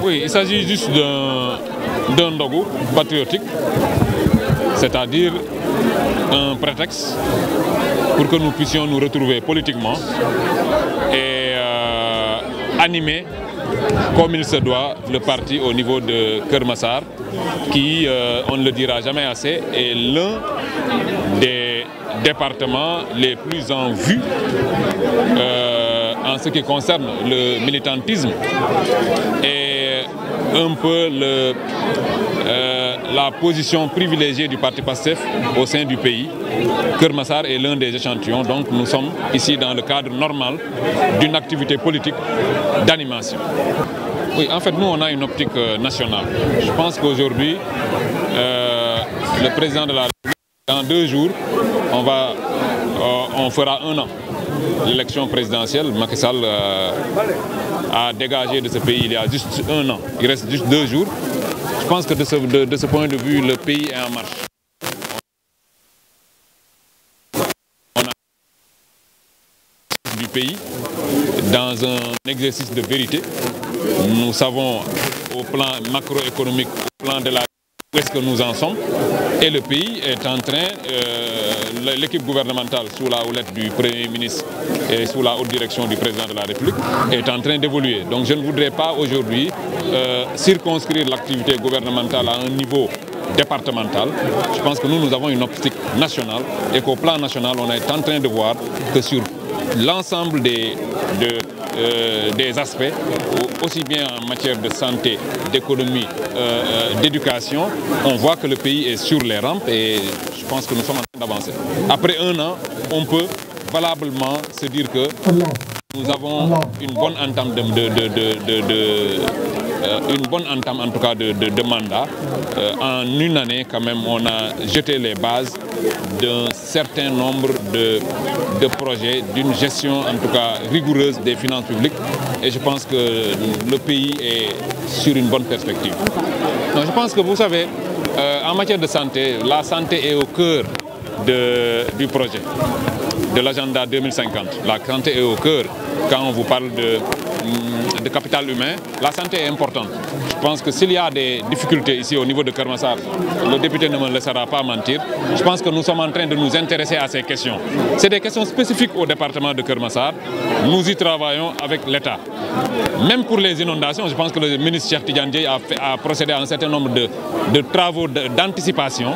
Oui, il s'agit juste d'un logo patriotique, c'est-à-dire un prétexte pour que nous puissions nous retrouver politiquement et animer comme il se doit le parti au niveau de Keur Massar, qui, on ne le dira jamais assez, est l'un des départements les plus en vue en ce qui concerne le militantisme et un peu la position privilégiée du parti PASTEF au sein du pays. Keur Massar est l'un des échantillons, donc nous sommes ici dans le cadre normal d'une activité politique d'animation. Oui, en fait, nous, on a une optique nationale. Je pense qu'aujourd'hui, le président de la République, dans 2 jours, on fera 1 an. L'élection présidentielle, Macky Sall a dégagé de ce pays il y a juste 1 an. Il reste juste 2 jours. Je pense que de ce point de vue, le pays est en marche. On a du pays dans un exercice de vérité. Nous savons au plan macroéconomique, au plan de la où est-ce que nous en sommes. Et le pays est en train, l'équipe gouvernementale sous la houlette du Premier ministre et sous la haute direction du Président de la République est en train d'évoluer. Donc je ne voudrais pas aujourd'hui circonscrire l'activité gouvernementale à un niveau départemental. Je pense que nous avons une optique nationale et qu'au plan national, on est en train de voir que sur l'ensemble des aspects, aussi bien en matière de santé, d'économie, d'éducation, on voit que le pays est sur les rampes et je pense que nous sommes en train d'avancer. Après 1 an, on peut valablement se dire que nous avons une bonne entame en tout cas de mandat. En 1 année, quand même, on a jeté les bases d'un certain nombre de projets, d'une gestion en tout cas rigoureuse des finances publiques et je pense que le pays est sur une bonne perspective. Donc, je pense que vous savez, en matière de santé, la santé est au cœur du projet, de l'agenda 2050. La santé est au cœur quand on vous parle de capital humain. La santé est importante. Je pense que s'il y a des difficultés ici au niveau de Keur Massar, le député ne me laissera pas mentir. Je pense que nous sommes en train de nous intéresser à ces questions. C'est des questions spécifiques au département de Keur Massar. Nous y travaillons avec l'État. Même pour les inondations, je pense que le ministre Cheikh Tidiane Dièye a procédé à un certain nombre de travaux d'anticipation.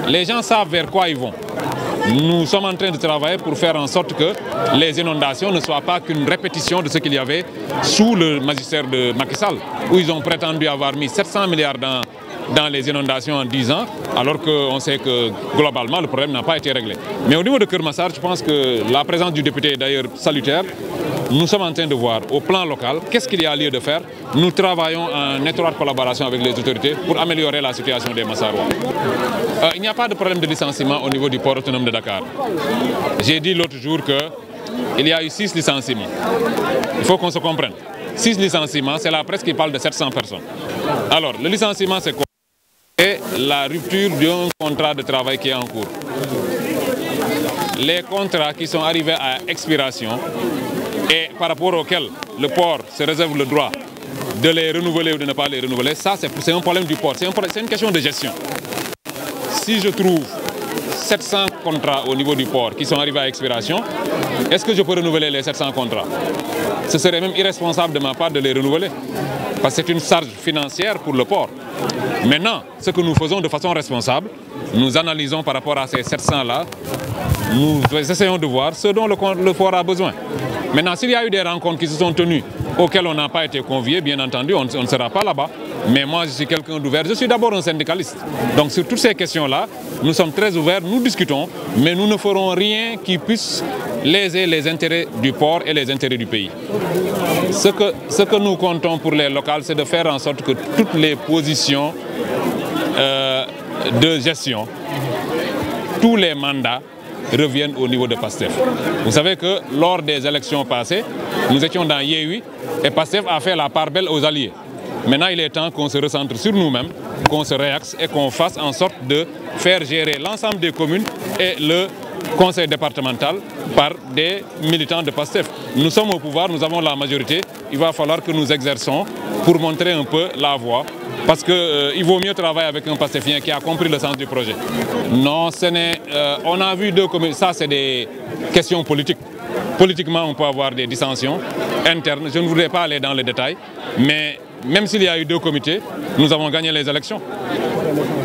Les gens savent vers quoi ils vont. Nous sommes en train de travailler pour faire en sorte que les inondations ne soient pas qu'une répétition de ce qu'il y avait sous le magistère de Macky Sall, où ils ont prétendu avoir mis 700 milliards dans les inondations en 10 ans, alors qu'on sait que globalement le problème n'a pas été réglé. Mais au niveau de Keur Massar, je pense que la présence du député est d'ailleurs salutaire. Nous sommes en train de voir au plan local qu'est-ce qu'il y a lieu de faire. Nous travaillons en étroite collaboration avec les autorités pour améliorer la situation des Massarois. Il n'y a pas de problème de licenciement au niveau du port autonome de Dakar. J'ai dit l'autre jour qu'il y a eu 6 licenciements. Il faut qu'on se comprenne. 6 licenciements, c'est la presse qui parle de 700 personnes. Alors, le licenciement, c'est quoi? C'est la rupture d'un contrat de travail qui est en cours. Les contrats qui sont arrivés à expiration et par rapport auxquels le port se réserve le droit de les renouveler ou de ne pas les renouveler, ça c'est un problème du port, c'est une question de gestion. Si je trouve 700 contrats au niveau du port qui sont arrivés à expiration, est-ce que je peux renouveler les 700 contrats? Ce serait même irresponsable de ma part de les renouveler, parce que c'est une charge financière pour le port. Maintenant, ce que nous faisons de façon responsable, nous analysons par rapport à ces 700-là, nous essayons de voir ce dont le port a besoin. Maintenant, s'il y a eu des rencontres qui se sont tenues auxquelles on n'a pas été convié, bien entendu, on ne sera pas là-bas. Mais moi, je suis quelqu'un d'ouvert. Je suis d'abord un syndicaliste. Donc, sur toutes ces questions-là, nous sommes très ouverts, nous discutons, mais nous ne ferons rien qui puisse léser les intérêts du port et les intérêts du pays. Ce que nous comptons pour les locales, c'est de faire en sorte que toutes les positions de gestion, tous les mandats, reviennent au niveau de PASTEF. Vous savez que lors des élections passées, nous étions dans Yewwi et PASTEF a fait la part belle aux alliés. Maintenant, il est temps qu'on se recentre sur nous-mêmes, qu'on se réaxe et qu'on fasse en sorte de faire gérer l'ensemble des communes et le conseil départemental par des militants de PASTEF. Nous sommes au pouvoir, nous avons la majorité, il va falloir que nous exerçons pour montrer un peu la voie. Parce qu'il vaut mieux travailler avec un PASTEFien qui a compris le sens du projet. Non, on a vu deux communes, ça c'est des questions politiques. Politiquement, on peut avoir des dissensions internes. Je ne voudrais pas aller dans les détails, mais même s'il y a eu deux comités, nous avons gagné les élections.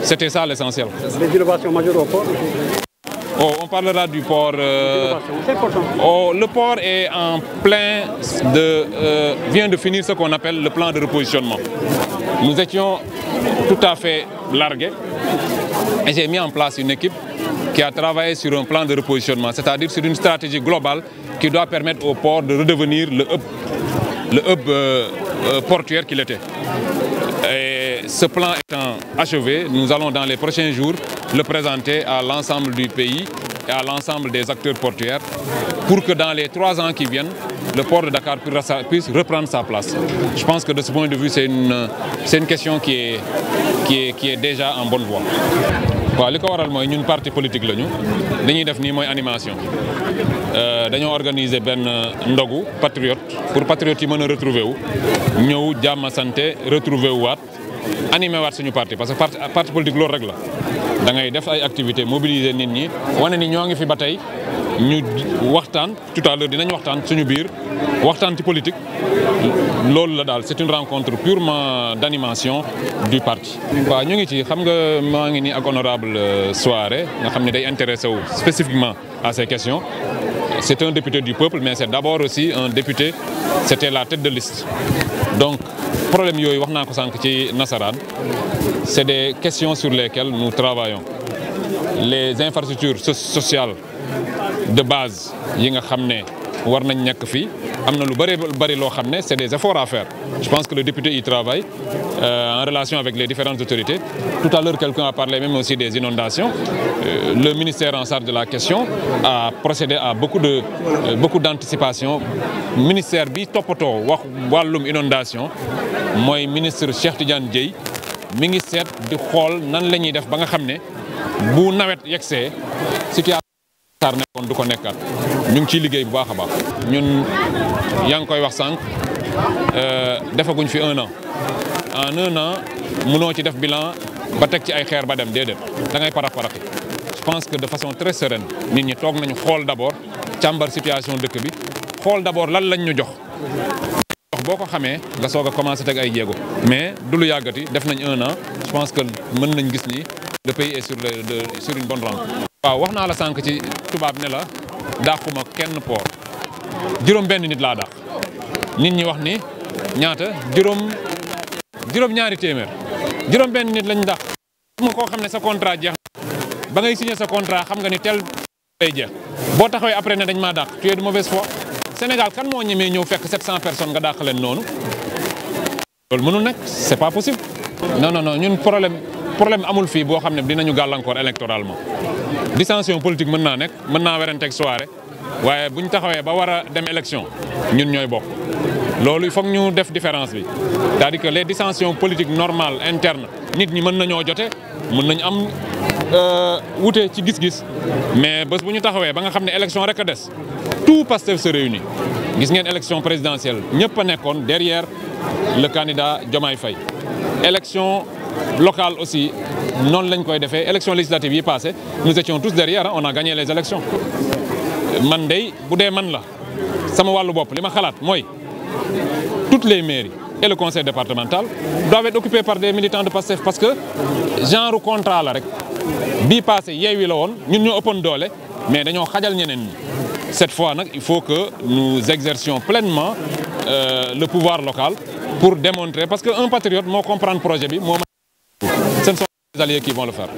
C'était ça l'essentiel. Les innovations majeures au port? On parlera du port. Le port est en plein vient de finir ce qu'on appelle le plan de repositionnement. Nous étions tout à fait largués et j'ai mis en place une équipe qui a travaillé sur un plan de repositionnement, c'est-à-dire sur une stratégie globale qui doit permettre au port de redevenir le hub portuaire qu'il était. Et ce plan étant achevé, nous allons dans les prochains jours le présenter à l'ensemble du pays et à l'ensemble des acteurs portuaires pour que dans les 3 ans qui viennent, le port de Dakar puisse reprendre sa place. Je pense que de ce point de vue, c'est une question qui est déjà en bonne voie. waaw li ko waral mooy ñun parti politique lañu dañuy def nii mooy animation dañoo organiser benn ndogu patriote pour patriote yi mën a retrouver wu ñëw jàmm sante retrouver wu waat animé waat suñu parti parce que parti politique loolu rek la da ngay def ay activités mobiliser nit ñi wane ni ñoo ngi fi ba tey ñu waxtaan tout à l'heure dinañ waxtaan suñu biir waxtaan ci politique loolu la daal c'est une rencontre purement d'animation du parti. waaw ñu ngi ci xam nga maa ngi nii ak honorable Souaré nga xam ne day intéressé wu spécifiquement à ces questions. C'est un député du peuple mais c'est d'abord aussi un député, c'était la tête de liste. Donc problème yooyu wax naa ko sànq ci nasaraan c'est des questions sur lesquelles nous travaillons. Les infrastructures sociales de base yi nga xam ne war nañ nekk fii am na lu bari loo xam ne c'est des efforts à faire. Je pense que le député y travaille en relation avec les différentes autorités. Tout à l'heure quelqu'un a parlé même aussi des inondations. Le ministère en charge de la question a procédé à beaucoup d'anticipation. Ministère bi toppatoo wax wàllum inondation mooy ministre Cheikh Tidiane Dièye mi ngi seet di xool nan la ñuy def ba nga xam ne bu nawet yegsee situation Dakar nekkoon du ko nekkaat ñu ngi ciy liggéey bu baax a baax. ñun yaa ngi koy wax sànq defaguñ fi 1 an en 1 an mënoo ci def bilan ba teg ci ay xeer ba dem déedéet da ngay paraxi. Je pense que de façon très sereine nit ñi toog nañu xool d'abord càmbar situation dëkk bi xool d'abord lan lañ ñu jox. boo ko xamee nga soog a commencer teg ay jéego mais du lu yàggati def nañ 1 an je pense que mën nañ gis ni le pays est sur une bonne rampe. waaw wax naa la sànq ci tubaab ne la dàquma kenn port juróom-benn nit laa dàq nit ñi wax ni ñaata juróom-ñaari téeméer juróom-benn nit lañ dàq. mu koo xam ne sa contrat jeex ba ngay signer sa contrat xam nga ni tel lay jeex boo taxawee après ne dañ maa dàq tu es de mauvaise foi. Sénégal kan moo ñemee ñëw fekk 700 personnes nga dàq leen noonu loolu mënul nekk c'est pas possible. non ñun problème amul fii boo xam ne dinañu gàllankoor électoralement dissension politique mën naa nekk mën naa weranteeg Souaré waaye bu ñu taxawee ba war a dem élection ñun ñooy bokk loolu il faut ñu def différence bi c'est-à-dire que les dissensions politiques normales internes nit ñi mën nañoo jote mën nañu am wute ci gis-gis mais bés bu ñu taxawee ba nga xam ne élection rek a des tout Pastef se réunit gis ngeen élection présidentielle ñëpp a nekkoon derrière le candidat Diomaye Faye. Élection locale aussi noonu lañ koy defee élection législative yi passé nous étions tous derrière on a gagné les élections man dey bu dee man la sama wàllu bopp li ma xalaat mooy toutes les mairies et le conseil départemental doivent être occupés par des militants de Pastef parce que genre contrat la rek bii passé Yewwi la woon ñun ñoo ëppoon doole mais dañoo xajal ñeneen ñi cette fois nag il faut que nous exercions pleinement le pouvoir local pour démontrer parce que un patriote moo comprendre projet bi moo ce ne sont pas les alliés qui vont le faire.